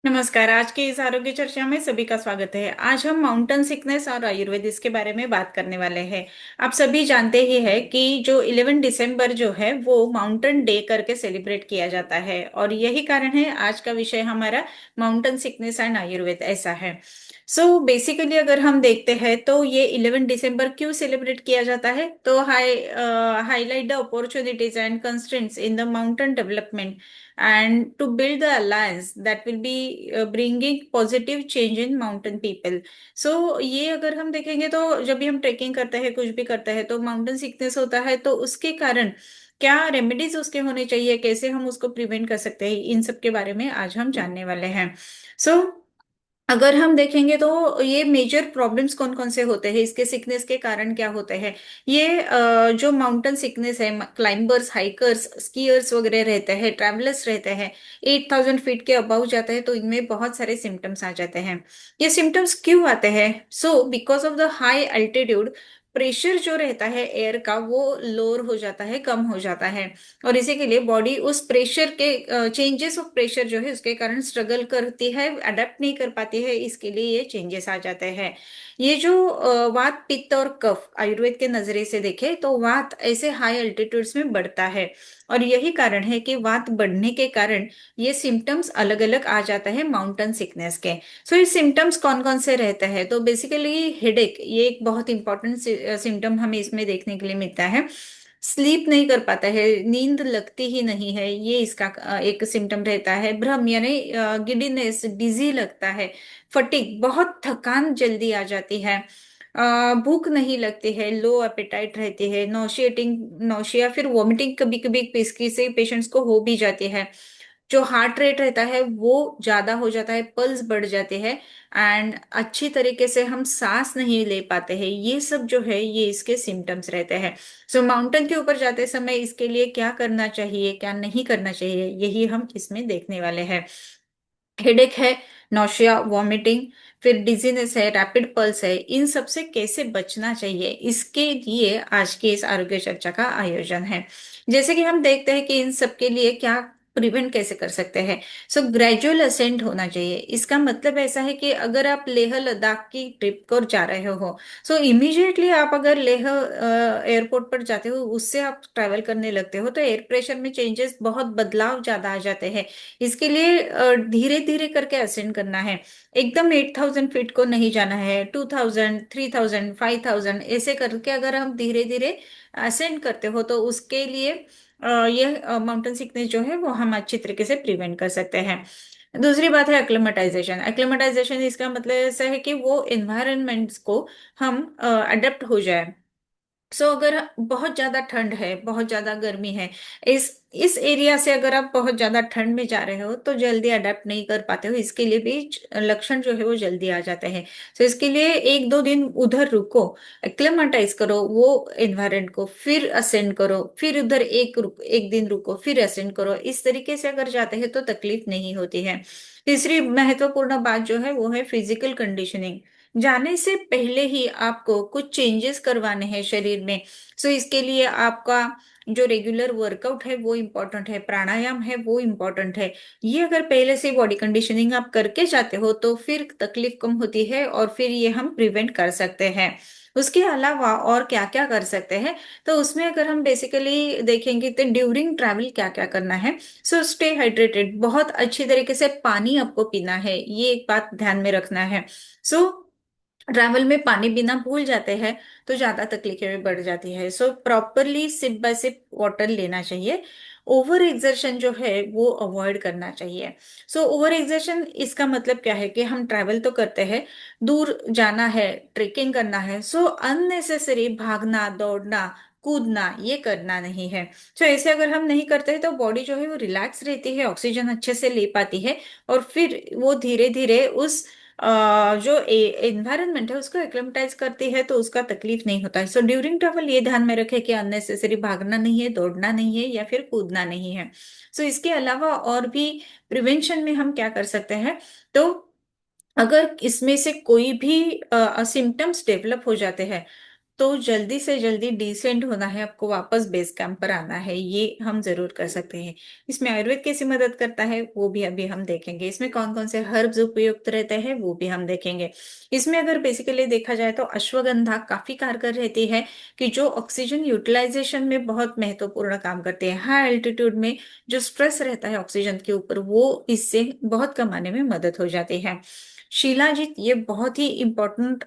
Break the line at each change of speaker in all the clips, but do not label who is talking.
नमस्कार। आज की इस आरोग्य चर्चा में सभी का स्वागत है। आज हम माउंटेन सिकनेस और आयुर्वेद इसके बारे में बात करने वाले हैं। आप सभी जानते ही है कि जो 11 दिसंबर जो है वो माउंटेन डे करके सेलिब्रेट किया जाता है और यही कारण है आज का विषय हमारा माउंटेन सिकनेस एंड आयुर्वेद ऐसा है। सो बेसिकली अगर हम देखते हैं तो ये 11 दिसंबर क्यों सेलिब्रेट किया जाता है, तो highlight the opportunities and constraints in the mountain development and to build the alliance that will be bringing positive change in mountain people. So ये अगर हम देखेंगे तो जब भी हम ट्रेकिंग करते हैं कुछ भी करते हैं तो माउंटेन सिकनेस होता है, तो उसके कारण क्या रेमेडीज उसके होने चाहिए, कैसे हम उसको प्रिवेंट कर सकते हैं, इन सब के बारे में आज हम जानने वाले हैं। सो अगर हम देखेंगे तो ये मेजर प्रॉब्लम्स कौन कौन से होते हैं, इसके सिकनेस के कारण क्या होते हैं। ये जो माउंटेन सिकनेस है, क्लाइंबर्स, हाइकर्स, स्कीयर्स वगैरह रहते हैं, ट्रैवलर्स रहते हैं, 8,000 फीट के अबाव जाते हैं तो इनमें बहुत सारे सिम्टम्स आ जाते हैं। ये सिम्टम्स क्यों आते हैं? So because of the high altitude, pressure जो रहता है एयर का वो लोअर हो जाता है, कम हो जाता है, और इसी के लिए बॉडी उस प्रेशर के चेंजेस ऑफ प्रेशर जो है उसके कारण स्ट्रगल करती है, अडेप्ट नहीं कर पाती है, इसके लिए ये चेंजेस आ जाते हैं। ये जो वात, पित्त और कफ आयुर्वेद के नजरिए से देखे तो वात ऐसे हाई अल्टीट्यूड्स में बढ़ता है, और यही कारण है कि वात बढ़ने के कारण ये सिम्टम्स अलग अलग आ जाता है माउंटेन सिकनेस के। सो ये सिम्टम्स कौन कौन से रहते हैं, तो बेसिकली हेडेक ये एक बहुत इंपॉर्टेंट सिम्टम हमें इसमें देखने के लिए मिलता है। स्लीप नहीं कर पाता है, नींद लगती ही नहीं है, ये इसका एक सिम्टम रहता है। भ्रम यानी गिडीनेस, डिजी लगता है। फटीग, बहुत थकान जल्दी आ जाती है। भूख नहीं लगती है, लो एपेटाइट रहती है, नौशिएटिंग, नौशिया, फिर वॉमिटिंग कभी कभी किसी से पेशेंट्स को हो भी जाती है। जो हार्ट रेट रहता है वो ज्यादा हो जाता है, पल्स बढ़ जाती है, एंड अच्छी तरीके से हम सांस नहीं ले पाते हैं। ये सब जो है ये इसके सिम्टम्स रहते हैं। सो माउंटेन के ऊपर जाते समय इसके लिए क्या करना चाहिए, क्या नहीं करना चाहिए, यही हम इसमें देखने वाले हैं। हेडेक है, नौशिया, वॉमिटिंग, फिर डिजीनेस है, रैपिड पल्स है, इन सब से कैसे बचना चाहिए, इसके लिए आज की इस आरोग्य चर्चा का आयोजन है। जैसे कि हम देखते हैं कि इन सब के लिए क्या प्रिवेंट कैसे कर सकते हैं। सो ग्रेजुअल असेंट होना चाहिए। इसका मतलब ऐसा है कि अगर आप लेह लद्दाख की ट्रिप पर जा रहे हो, सो इमीडिएटली आप अगर लेह एयरपोर्ट पर जाते हो, उससे आप ट्रैवल करने लगते हो तो एयर प्रेशर में चेंजेस, बहुत बदलाव ज्यादा आ जाते हैं। इसके लिए धीरे धीरे करके असेंड करना है। एकदम 8,000 फीट को नहीं जाना है, 2,000, 3,000, 5,000 ऐसे करके अगर हम धीरे धीरे असेंड करते हो तो उसके लिए ये माउंटेन सिकनेस जो है वो हम अच्छी तरीके से प्रिवेंट कर सकते हैं। दूसरी बात है एक्लेमेटाइजेशन। एक्लेमेटाइजेशन इसका मतलब ऐसा है कि वो एनवायरमेंट्स को हम अडेप्ट हो जाए। अगर बहुत ज्यादा ठंड है, बहुत ज्यादा गर्मी है, इस एरिया से अगर आप बहुत ज्यादा ठंड में जा रहे हो तो जल्दी अडेप्ट नहीं कर पाते हो, इसके लिए भी लक्षण जो है वो जल्दी आ जाते हैं। इसके लिए 1-2 दिन उधर रुको, एक्लेमेटाइज करो वो एनवायरमेंट को, फिर असेंड करो, फिर उधर एक दिन रुको, फिर असेंड करो। इस तरीके से अगर जाते हैं तो तकलीफ नहीं होती है। तीसरी महत्वपूर्ण बात जो है वो है फिजिकल कंडीशनिंग। जाने से पहले ही आपको कुछ चेंजेस करवाने हैं शरीर में। इसके लिए आपका जो रेगुलर वर्कआउट है वो इम्पोर्टेंट है, प्राणायाम है वो इम्पोर्टेंट है। ये अगर पहले से बॉडी कंडीशनिंग आप करके जाते हो तो फिर तकलीफ कम होती है और फिर ये हम प्रिवेंट कर सकते हैं। उसके अलावा और क्या क्या कर सकते हैं, तो उसमें अगर हम बेसिकली देखेंगे तो ड्यूरिंग ट्रैवल क्या क्या करना है। स्टे हाइड्रेटेड, बहुत अच्छी तरीके से पानी आपको पीना है, ये एक बात ध्यान में रखना है। सो ट्रैवल में पानी पीना भूल जाते हैं तो ज्यादा तकलीफें बढ़ जाती है। Properly sip by sip water लेना चाहिए। ओवर एक्सर्शन जो है वो अवॉइड करना चाहिए। ओवर एक्सर्शन इसका मतलब क्या है कि हम ट्रैवल तो करते हैं, दूर जाना है, ट्रेकिंग करना है, अननेसेसरी भागना, दौड़ना, कूदना ये करना नहीं है। ऐसे अगर हम नहीं करते हैं तो बॉडी जो है वो रिलैक्स रहती है, ऑक्सीजन अच्छे से ले पाती है, और फिर वो धीरे धीरे उस जो एनवायरनमेंट है उसको एक्लेमेटाइज करती है तो उसका तकलीफ नहीं होता है। ड्यूरिंग ट्रैवल ये ध्यान में रखे कि अननेसेसरी भागना नहीं है, दौड़ना नहीं है, या फिर कूदना नहीं है। इसके अलावा और भी प्रिवेंशन में हम क्या कर सकते हैं, तो अगर इसमें से कोई भी सिम्टम्स डेवलप हो जाते हैं तो जल्दी से जल्दी डिसेंट होना है, आपको वापस बेस कैंप पर आना है, ये हम जरूर कर सकते हैं। इसमें आयुर्वेद कैसी मदद करता है वो भी अभी हम देखेंगे। इसमें कौन कौन से हर्ब्स उपयुक्त रहते हैं वो भी हम देखेंगे। इसमें अगर बेसिकली देखा जाए तो अश्वगंधा काफी कारगर रहती है, कि जो ऑक्सीजन यूटिलाइजेशन में बहुत महत्वपूर्ण काम करते हैं। हाई एल्टीट्यूड में जो स्ट्रेस रहता है ऑक्सीजन के ऊपर, वो इससे बहुत कम आने में मदद हो जाती है। शिलाजीत ये बहुत ही इंपॉर्टेंट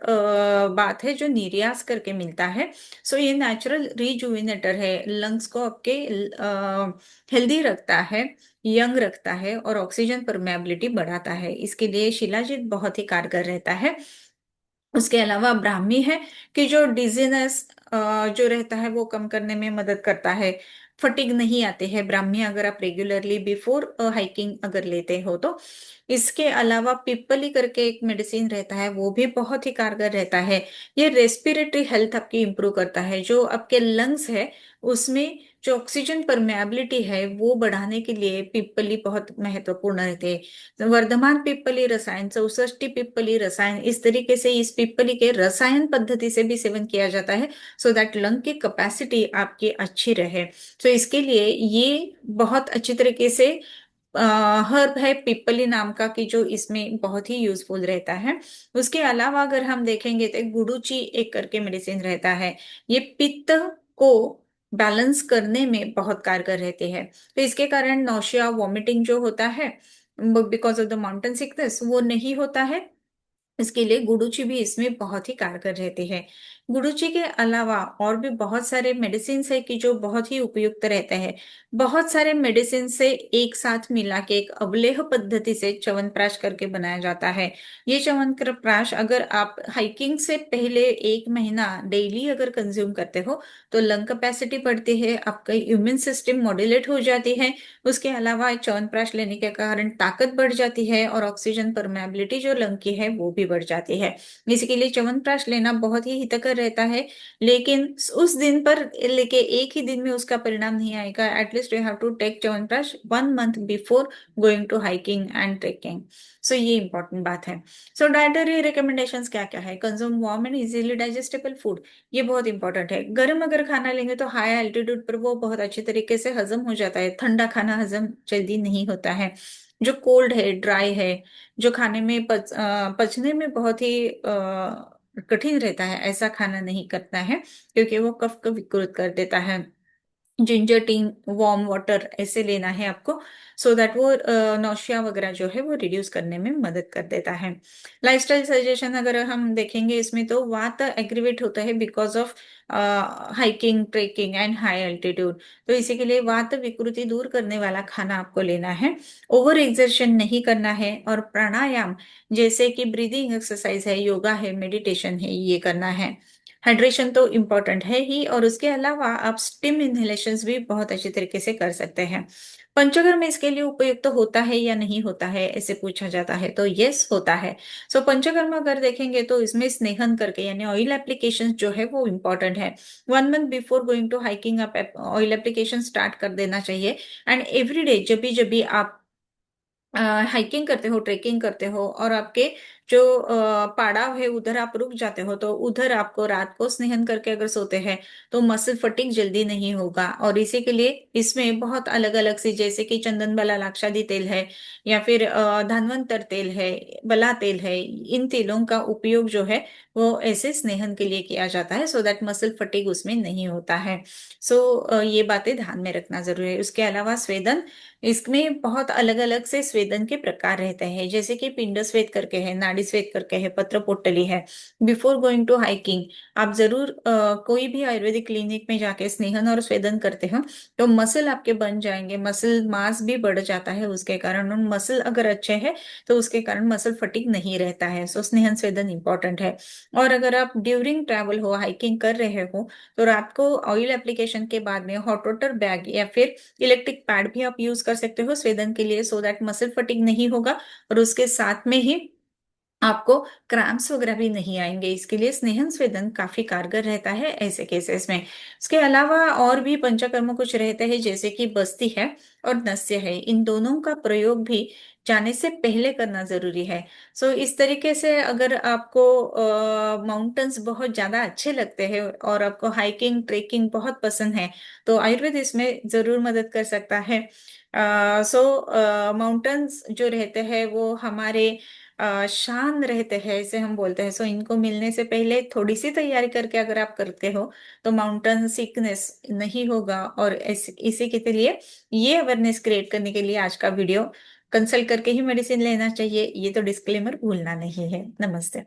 बात है जो निर्यास करके मिलता है। सो ये नेचुरल रिजुविनेटर है, लंग्स को आपके हेल्दी रखता है, यंग रखता है और ऑक्सीजन परमेबिलिटी बढ़ाता है। इसके लिए शिलाजीत बहुत ही कारगर रहता है। उसके अलावा ब्राह्मी है, कि जो डिजीनेस जो रहता है वो कम करने में मदद करता है। फटीग नहीं आते हैं ब्राह्मी अगर आप रेगुलरली बिफोर हाइकिंग अगर लेते हो तो। इसके अलावा पिप्पली करके एक मेडिसिन रहता है, वो भी बहुत ही कारगर रहता है। ये रेस्पिरेटरी हेल्थ आपकी इंप्रूव करता है, जो आपके लंग्स है उसमें जो ऑक्सीजन परमेबिलिटी है वो बढ़ाने के लिए पिप्पली बहुत महत्वपूर्ण रहते हैं। वर्धमान पिप्पली रसायन, चौसष्टी पिप्पली रसायन, इस तरीके से इस पिप्पली के रसायन पद्धति से भी सेवन किया जाता है, सो दैट लंग की कैपेसिटी आपकी अच्छी रहे। तो इसके लिए ये बहुत अच्छी तरीके से हर्ब है पिप्पली नाम का, कि जो इसमें बहुत ही यूजफुल रहता है। उसके अलावा अगर हम देखेंगे तो गुडुचि एक करके मेडिसिन रहता है, ये पित्त को बैलेंस करने में बहुत कारगर रहते हैं। तो इसके कारण नौशिया वॉमिटिंग जो होता है because of the mountain sickness वो नहीं होता है। इसके लिए गुडुचि भी इसमें बहुत ही कारगर रहती है। गुडुचि के अलावा और भी बहुत सारे मेडिसिन है कि जो बहुत ही उपयुक्त रहते हैं। बहुत सारे मेडिसिन से एक साथ मिला के एक अवलेह पद्धति से च्यवनप्राश करके बनाया जाता है। ये च्यवनप्राश अगर आप हाइकिंग से पहले 1 महीना डेली अगर कंज्यूम करते हो तो लंग कैपेसिटी बढ़ती है, आपका इम्यून सिस्टम मॉड्यूलेट हो जाती है। उसके अलावा च्यवनप्राश लेने के कारण ताकत बढ़ जाती है और ऑक्सीजन परमेबिलिटी जो लंग की है वो भी बढ़ जाती है। इसके लिए च्यवनप्राश लेना बहुत ही हितकर रहता है। लेकिन उस दिन पर लेके एक ही दिन में उसका परिणाम नहीं आएगा। At least you have to take chyawanprash 1 month before going to hiking and trekking. So ये इंपॉर्टेंट बात है। सो डाइटरी रिकमेंडेशंस क्या क्या है? Consume warm and easily digestible food, ये बहुत इंपॉर्टेंट है। गर्म अगर खाना लेंगे तो हाई एल्टीट्यूड पर वो बहुत अच्छे तरीके से हजम हो जाता है, ठंडा खाना हजम जल्दी नहीं होता है। जो कोल्ड है, ड्राई है, जो खाने में पचने में बहुत ही कठिन रहता है, ऐसा खाना नहीं करता है, क्योंकि वो कफ को विकृत कर देता है। जिंजर टी, वार्म वाटर ऐसे लेना है आपको, सो दैट वो नौशिया वगैरह जो है वो रिड्यूस करने में मदद कर देता है। लाइफस्टाइल सजेशन अगर हम देखेंगे इसमें तो वात एग्रीवेट होता है because of hiking, trekking and high altitude. तो इसी के लिए वात विकृति दूर करने वाला खाना आपको लेना है। ओवर एक्सर्शन नहीं करना है, और प्राणायाम जैसे कि ब्रीदिंग एक्सरसाइज है, योगा है, मेडिटेशन है, ये करना है। हाइड्रेशन तो इम्पोर्टेंट है ही, और उसके अलावा आप स्टिम इनहेलेशंस भी बहुत अच्छे तरीके से कर सकते हैं। पंचकर्म इसके लिए उपयुक्त तो होता है या नहीं होता है ऐसे पूछा जाता है, तो यस होता है। सो पंचकर्म अगर देखेंगे तो इसमें स्नेहन करके यानी ऑयल एप्लीकेशन जो है वो इम्पोर्टेंट है। 1 month before going to hiking आप ऑयल एप्लीकेशन स्टार्ट कर देना चाहिए। एंड एवरी डे जब भी आप हाइकिंग करते हो, ट्रेकिंग करते हो, और आपके जो पड़ाव है उधर आप रुक जाते हो, तो उधर आपको रात को स्नेहन करके अगर सोते हैं तो मसल फटीग जल्दी नहीं होगा। और इसी के लिए इसमें बहुत अलग अलग सी, जैसे कि चंदन बला लाक्षादी तेल है, या फिर धन्वंतर तेल है, बला तेल है, इन तेलों का उपयोग जो है वो ऐसे स्नेहन के लिए किया जाता है, सो दैट मसल फटीग उसमें नहीं होता है। सो ये बातें ध्यान में रखना जरूरी है। उसके अलावा स्वेदन, इसमें बहुत अलग अलग से स्वेदन के प्रकार रहते हैं, जैसे कि पिंड स्वेद करके है, नाड़ी स्वेद करके है, पत्र पोटली है। बिफोर गोइंग टू हाइकिंग आप जरूर कोई भी आयुर्वेदिक क्लिनिक में जाके स्नेहन और स्वेदन करते हो तो मसल आपके बन जाएंगे, मसल मास भी बढ़ जाता है उसके कारण। और मसल अगर अच्छे हैं तो उसके कारण मसल फटीग नहीं रहता है। सो स्नेहन स्वेदन इंपॉर्टेंट है। और अगर आप ड्यूरिंग ट्रैवल हो, हाइकिंग कर रहे हो, तो रात को ऑयल एप्लीकेशन के बाद में हॉट वाटर बैग या फिर इलेक्ट्रिक पैड भी आप यूज कर सकते हो स्वेदन के लिए, सो दैट मसल फटीग नहीं होगा। और उसके साथ में ही आपको क्रैम्प्स वगैरह भी नहीं आएंगे। इसके लिए स्नेहन स्वेदन काफी कारगर रहता है ऐसे केसेस में। उसके अलावा और भी पंचकर्म कुछ रहते हैं, जैसे कि बस्ती है और नस्य है। इन दोनों का प्रयोग भी जाने से पहले करना जरूरी है। इस तरीके से अगर आपको माउंटेन्स बहुत ज्यादा अच्छे लगते हैं और आपको हाइकिंग ट्रेकिंग बहुत पसंद है, तो आयुर्वेद इसमें जरूर मदद कर सकता है। माउंटेन्स जो रहते हैं वो हमारे शान रहते हैं, ऐसे हम बोलते हैं। इनको मिलने से पहले थोड़ी सी तैयारी करके अगर आप करते हो तो माउंटेन सिकनेस नहीं होगा। और इसी के लिए ये अवेयरनेस क्रिएट करने के लिए आज का वीडियो, कंसल्ट करके ही मेडिसिन लेना चाहिए, ये तो डिस्क्लेमर भूलना नहीं है। नमस्ते।